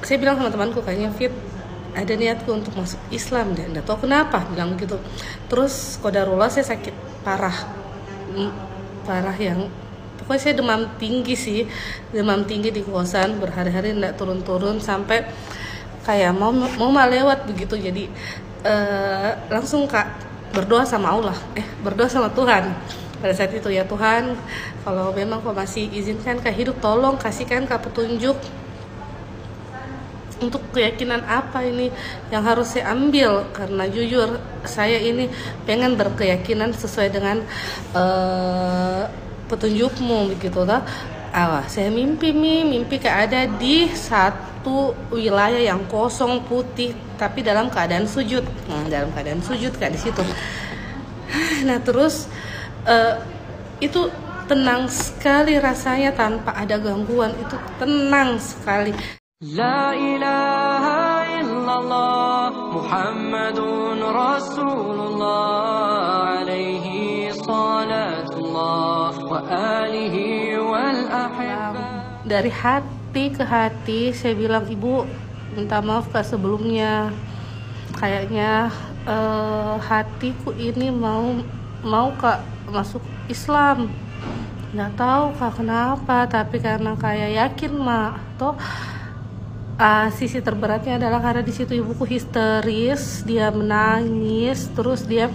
Saya bilang sama temanku, kayaknya Fit ada niatku untuk masuk Islam deh, nggak tahu kenapa bilang gitu. Terus qadarullah saya sakit parah, parah yang pokoknya saya demam tinggi sih, demam tinggi di kosan berhari-hari nggak turun-turun sampai kayak mau lewat begitu. Jadi langsung Kak berdoa sama Allah, berdoa sama Tuhan pada saat itu, ya Tuhan, kalau memang kau masih izinkan Kak hidup, tolong kasihkan Kak petunjuk untuk keyakinan apa ini yang harus saya ambil, karena jujur saya ini pengen berkeyakinan sesuai dengan petunjukmu begitu lah. Saya mimpi kayak ada di satu wilayah yang kosong putih tapi dalam keadaan sujud. Dalam keadaan sujud Kak di situ. Nah, terus itu tenang sekali rasanya tanpa ada gangguan, itu tenang sekali. La ilaha illallah Muhammadun Rasulullah alaihi salatullah wa alihi wal ahibba. Dari hati ke hati saya bilang, Ibu minta maaf Kak sebelumnya, kayaknya hatiku ini mau Kak masuk Islam, nggak tahu Kak kenapa, tapi karena kayak yakin toh sisi terberatnya adalah karena di situ ibuku histeris, dia menangis, terus dia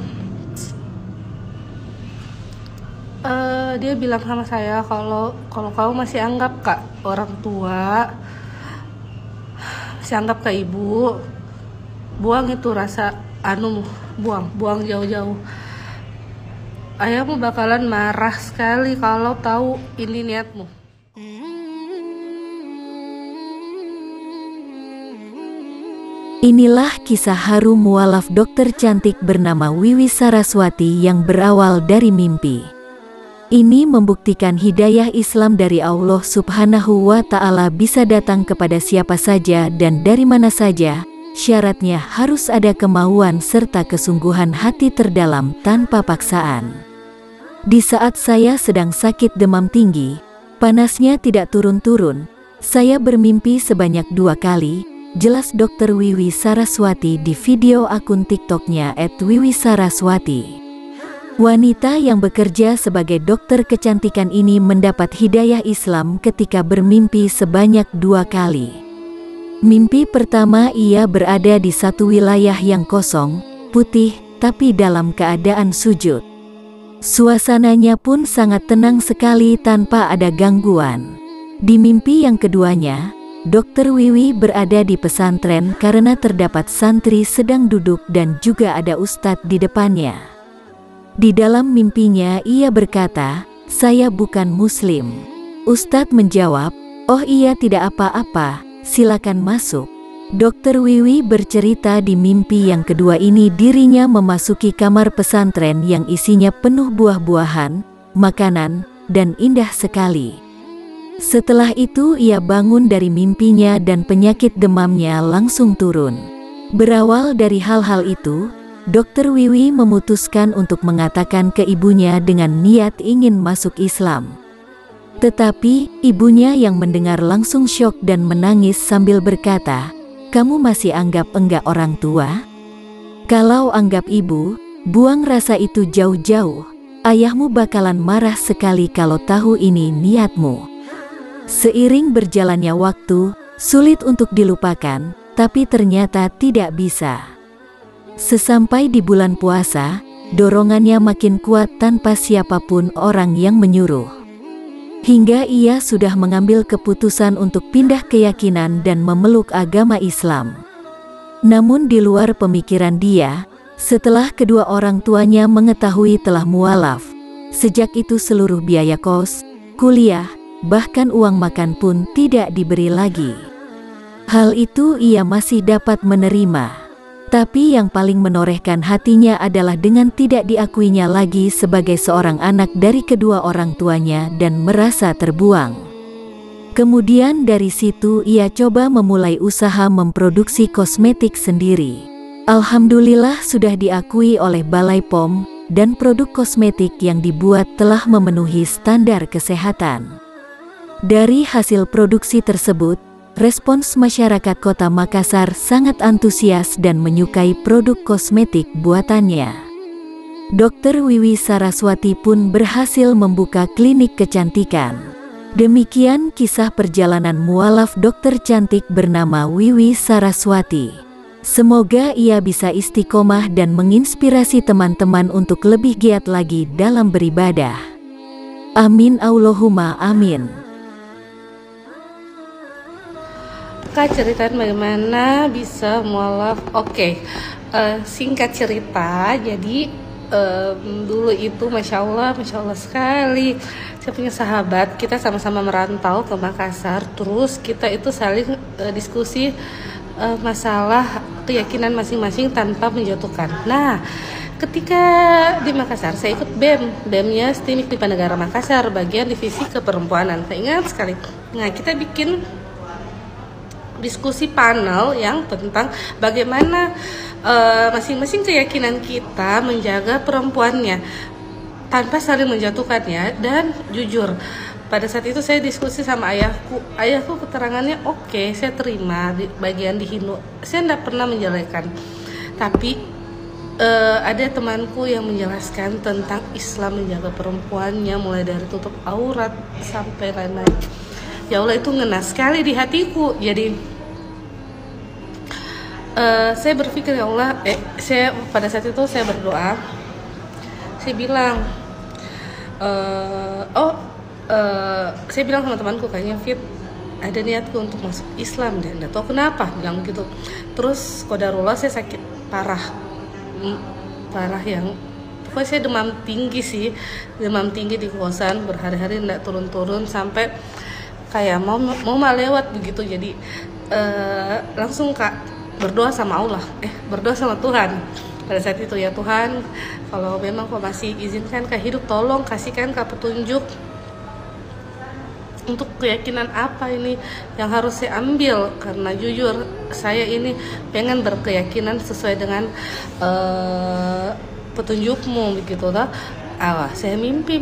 bilang sama saya, kalau kamu masih anggap Kak orang tua, masih anggap Kak ibu, buang itu rasa buang jauh-jauh. Ayahmu bakalan marah sekali kalau tahu ini niatmu. Inilah kisah haru mualaf dokter cantik bernama Wiwi Saraswati yang berawal dari mimpi. Ini membuktikan hidayah Islam dari Allah Subhanahu wa Ta'ala bisa datang kepada siapa saja dan dari mana saja. Syaratnya harus ada kemauan serta kesungguhan hati terdalam tanpa paksaan. Di saat saya sedang sakit demam tinggi, panasnya tidak turun-turun, saya bermimpi sebanyak 2 kali. Jelas Dr. Wiwi Saraswati di video akun TikToknya @wiwisaraswati. Wanita yang bekerja sebagai dokter kecantikan ini mendapat hidayah Islam ketika bermimpi sebanyak 2 kali. Mimpi pertama, ia berada di satu wilayah yang kosong, putih, tapi dalam keadaan sujud. Suasananya pun sangat tenang sekali tanpa ada gangguan. Di mimpi yang keduanya, Dr. Wiwi berada di pesantren karena terdapat santri sedang duduk dan juga ada ustadz di depannya. Di dalam mimpinya ia berkata, "Saya bukan muslim." Ustadz menjawab, "Oh iya, tidak apa-apa, silakan masuk." Dr. Wiwi bercerita di mimpi yang kedua ini dirinya memasuki kamar pesantren yang isinya penuh buah-buahan, makanan, dan indah sekali. Setelah itu ia bangun dari mimpinya dan penyakit demamnya langsung turun. Berawal dari hal-hal itu, Dr. Wiwi memutuskan untuk mengatakan ke ibunya dengan niat ingin masuk Islam. Tetapi ibunya yang mendengar langsung syok dan menangis sambil berkata, "Kamu masih anggap enggak orang tua? Kalau anggap ibu, buang rasa itu jauh-jauh. Ayahmu bakalan marah sekali kalau tahu ini niatmu." Seiring berjalannya waktu, sulit untuk dilupakan, tapi ternyata tidak bisa. Sesampai di bulan puasa, dorongannya makin kuat tanpa siapapun orang yang menyuruh. Hingga ia sudah mengambil keputusan untuk pindah keyakinan dan memeluk agama Islam. Namun di luar pemikiran dia, setelah kedua orang tuanya mengetahui telah mualaf, sejak itu seluruh biaya kos, kuliah, bahkan uang makan pun tidak diberi lagi. Hal itu ia masih dapat menerima. Tapi yang paling menorehkan hatinya adalah dengan tidak diakuinya lagi sebagai seorang anak dari kedua orang tuanya dan merasa terbuang. Kemudian dari situ ia coba memulai usaha memproduksi kosmetik sendiri. Alhamdulillah sudah diakui oleh Balai POM dan produk kosmetik yang dibuat telah memenuhi standar kesehatan. Dari hasil produksi tersebut, Respons masyarakat Kota Makassar sangat antusias dan menyukai produk kosmetik buatannya. Dr. Wiwi Saraswati pun berhasil membuka klinik kecantikan. Demikian kisah perjalanan mualaf dokter cantik bernama Wiwi Saraswati. Semoga ia bisa istiqomah dan menginspirasi teman-teman untuk lebih giat lagi dalam beribadah. Amin Allahumma amin. Kak, ceritain bagaimana bisa mualaf. Oke, singkat cerita, jadi dulu itu Masya Allah sekali. Saya punya sahabat, kita sama-sama merantau ke Makassar. Terus kita itu saling diskusi masalah keyakinan masing-masing tanpa menjatuhkan. Nah, ketika di Makassar, saya ikut BEM-nya Stimik Dipa Negara Makassar, bagian divisi keperempuanan. Saya ingat sekali. Nah, kita bikin diskusi panel yang tentang bagaimana masing-masing keyakinan kita menjaga perempuannya tanpa saling menjatuhkannya dan jujur. Pada saat itu saya diskusi sama ayahku keterangannya oke, saya terima di bagian di Hindu, saya tidak pernah menjelekan. Tapi ada temanku yang menjelaskan tentang Islam menjaga perempuannya, mulai dari tutup aurat sampai lain-lain. Ya Allah, itu ngena sekali di hatiku. Jadi saya berpikir, ya Allah, saya pada saat itu saya berdoa, saya bilang, saya bilang sama temanku, kayaknya Fit, ada niatku untuk masuk Islam deh, nggak tahu kenapa bilang gitu. Terus qadarullah saya sakit parah yang pokoknya saya demam tinggi di kosan berhari-hari nggak turun-turun sampai kayak mau lewat begitu. Jadi langsung Kak berdoa sama Allah, berdoa sama Tuhan pada saat itu, ya Tuhan, kalau memang kau masih izinkan Kak hidup, tolong kasihkan Kak petunjuk untuk keyakinan apa ini yang harus saya ambil, karena jujur saya ini pengen berkeyakinan sesuai dengan petunjukmu begitu lah. Saya mimpi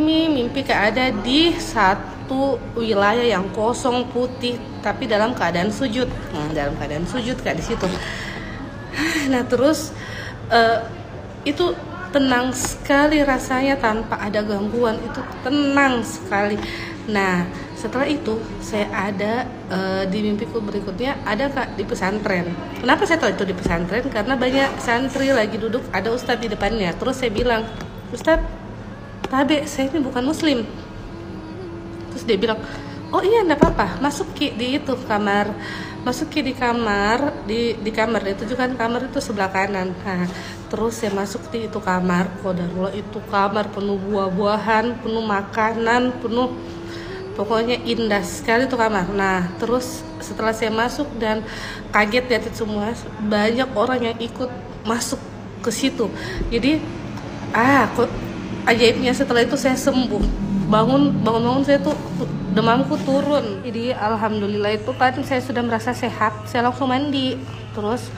kayak ada di satu wilayah yang kosong putih tapi dalam keadaan sujud. Dalam keadaan sujud Kak di situ. Nah, terus itu tenang sekali rasanya tanpa ada gangguan, itu tenang sekali. Nah, setelah itu saya ada di mimpiku berikutnya ada Kak di pesantren. Kenapa saya tahu itu di pesantren? Karena banyak santri lagi duduk, ada ustadz di depannya. Terus saya bilang, Ustadz, Tabe, saya ini bukan muslim. Terus dia bilang, oh iya enggak apa-apa, masuk Ki di itu kamar. Masuk Ki di kamar, di kamar itu juga kan, kamar itu sebelah kanan. Nah, terus saya masuk di itu kamar, qadarullah itu kamar penuh buah-buahan, penuh makanan, penuh, pokoknya indah sekali tuh kamar. Nah, terus setelah saya masuk dan kaget lihat itu semua, banyak orang yang ikut masuk ke situ. Jadi kok ajaibnya setelah itu saya sembuh. Bangun saya tuh demamku turun. Jadi alhamdulillah itu kan saya sudah merasa sehat, saya langsung mandi. Terus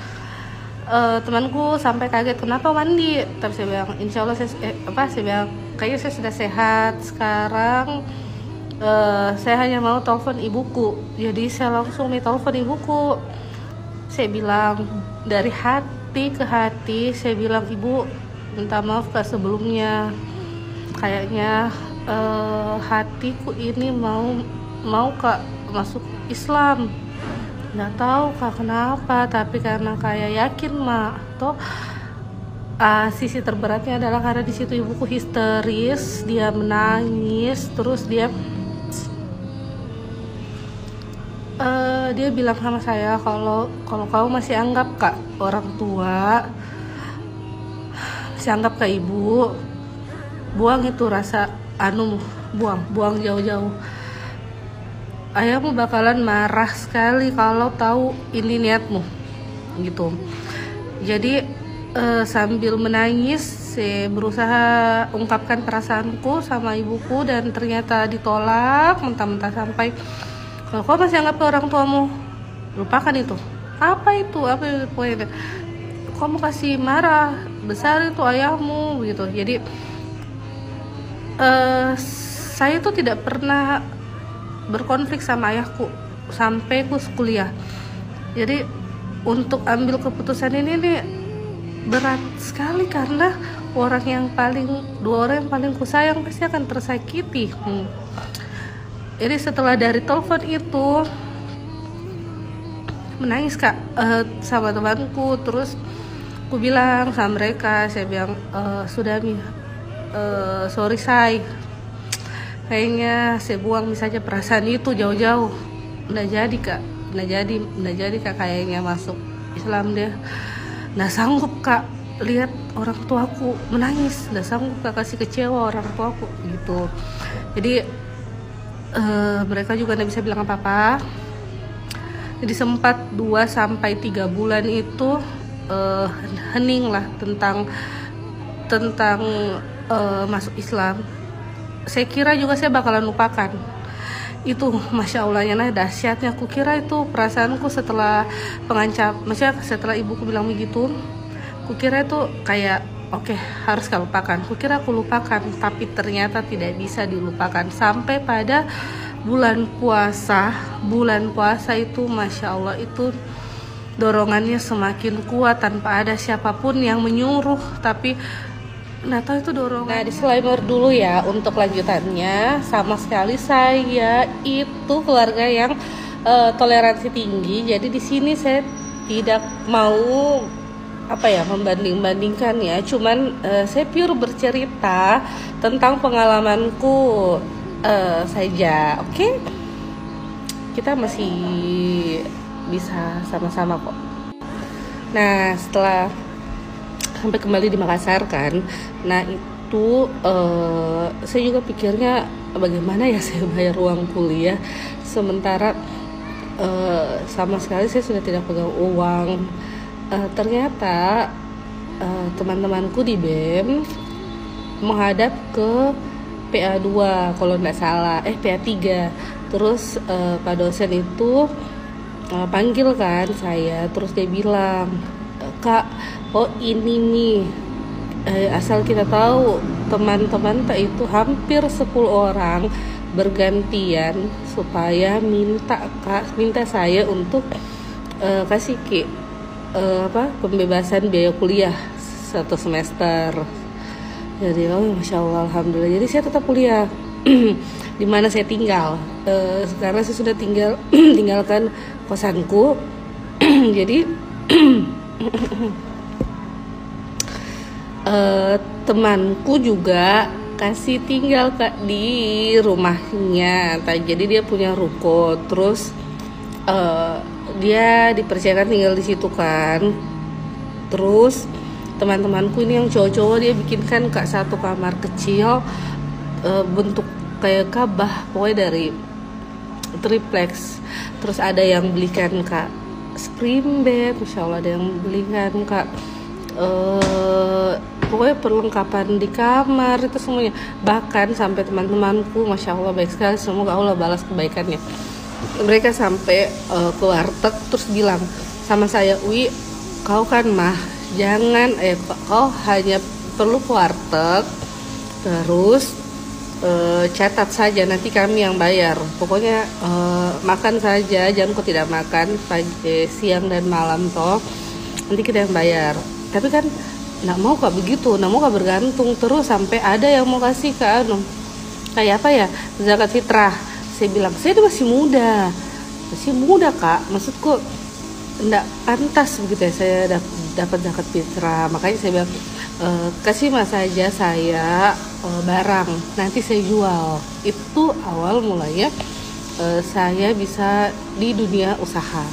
temanku sampai kaget, kenapa mandi? Tapi saya bilang, insya Allah saya bilang kayaknya saya sudah sehat sekarang. Saya hanya mau telepon ibuku. Jadi saya langsung telepon ibuku. Saya bilang dari hati ke hati, saya bilang, Ibu, minta maaf Kak sebelumnya. Kayaknya hatiku ini mau Kak masuk Islam. Nggak tahu Kak kenapa, tapi karena kayak yakin Mak. Toh sisi terberatnya adalah karena di situ ibuku histeris, dia menangis, terus dia bilang sama saya, kalau kamu masih anggap Kak orang tua, masih anggap Kak ibu, buang itu rasa buang jauh-jauh. Ayahmu bakalan marah sekali kalau tahu ini niatmu gitu. Jadi sambil menangis saya berusaha ungkapkan perasaanku sama ibuku, dan ternyata ditolak mentah-mentah sampai, kalau kau masih anggap orang tuamu, lupakan itu. Apa itu poinnya? Kamu kasih marah besar itu ayahmu gitu. Jadi saya tuh tidak pernah berkonflik sama ayahku. sampai aku kuliah. Jadi untuk ambil keputusan ini nih berat sekali, karena dua orang yang paling ku sayang pasti akan tersakiti. Jadi setelah dari telepon itu menangis Kak, sama temanku. Terus aku bilang sama mereka, saya bilang sudah Mi, sorry say, kayaknya saya buang saja perasaan itu jauh-jauh. Nggak jadi Kak, kayaknya masuk Islam dia. Nggak sanggup Kak lihat orang tuaku menangis, nggak sanggup Kak kasih kecewa orang tuaku gitu. Jadi mereka juga nggak bisa bilang apa-apa. Jadi sempat 2-3 bulan itu hening lah tentang masuk Islam. Saya kira juga saya bakalan lupakan itu. Masya Allahnya nah dahsyatnya, aku kira itu perasaanku setelah maksudnya setelah ibuku bilang begitu, aku kira itu kayak oke, harus kau lupakan. Aku kira aku lupakan, tapi ternyata tidak bisa dilupakan. Sampai pada bulan puasa itu Masya Allah, itu dorongannya semakin kuat tanpa ada siapapun yang menyuruh, tapi nggak tahu itu dorongan. Nah, disclaimer dulu ya untuk lanjutannya, sama sekali saya itu keluarga yang toleransi tinggi. Jadi di sini saya tidak mau membanding-bandingkan ya. Cuman saya pure bercerita tentang pengalamanku saja. Oke? Kita masih bisa sama-sama kok. Nah, setelah sampai kembali di Makassar kan, nah itu saya juga pikirnya bagaimana ya saya bayar uang kuliah, sementara sama sekali saya sudah tidak pegang uang. Ternyata teman-temanku di BEM menghadap ke PA2 kalau nggak salah, PA3. Terus Pak dosen itu panggil kan saya, terus dia bilang, Kak, oh ini nih, asal kita tahu teman-teman itu hampir 10 orang bergantian supaya minta saya untuk kasih pembebasan biaya kuliah 1 semester. Jadi Masya Allah, alhamdulillah. Jadi saya tetap kuliah di mana saya tinggal. Sekarang saya sudah tinggalkan kosanku. Jadi temanku juga kasih tinggal di rumahnya. Jadi dia punya ruko, terus dia dipercayakan tinggal di situ kan. Terus teman-temanku ini yang cowok-cowok dia bikinkan Kak satu kamar kecil bentuk kayak Ka'bah, pokoknya dari triplex. Terus ada yang belikan Kak spring bed, Masya Allah, ada yang belikan Kak pokoknya perlengkapan di kamar itu semuanya. Bahkan sampai teman-temanku Masya Allah baik sekali, semoga Allah balas kebaikannya. Mereka sampai ke warteg terus bilang sama saya, Wi, kau kan mah jangan kau hanya perlu ke warteg terus catat saja, nanti kami yang bayar. Pokoknya makan saja, jangan kau tidak makan pagi, siang dan malam toh, nanti kita yang bayar. Tapi kan nggak mau Kak begitu, nggak mau Kak bergantung terus sampai ada yang mau kasih ke kayak apa ya, zakat fitrah. Saya bilang saya masih muda Kak, maksudku nggak pantas begitu ya saya dapat zakat fitrah. Makanya saya bilang kasih mas saja saya barang, nanti saya jual. Itu awal mulanya saya bisa di dunia usaha.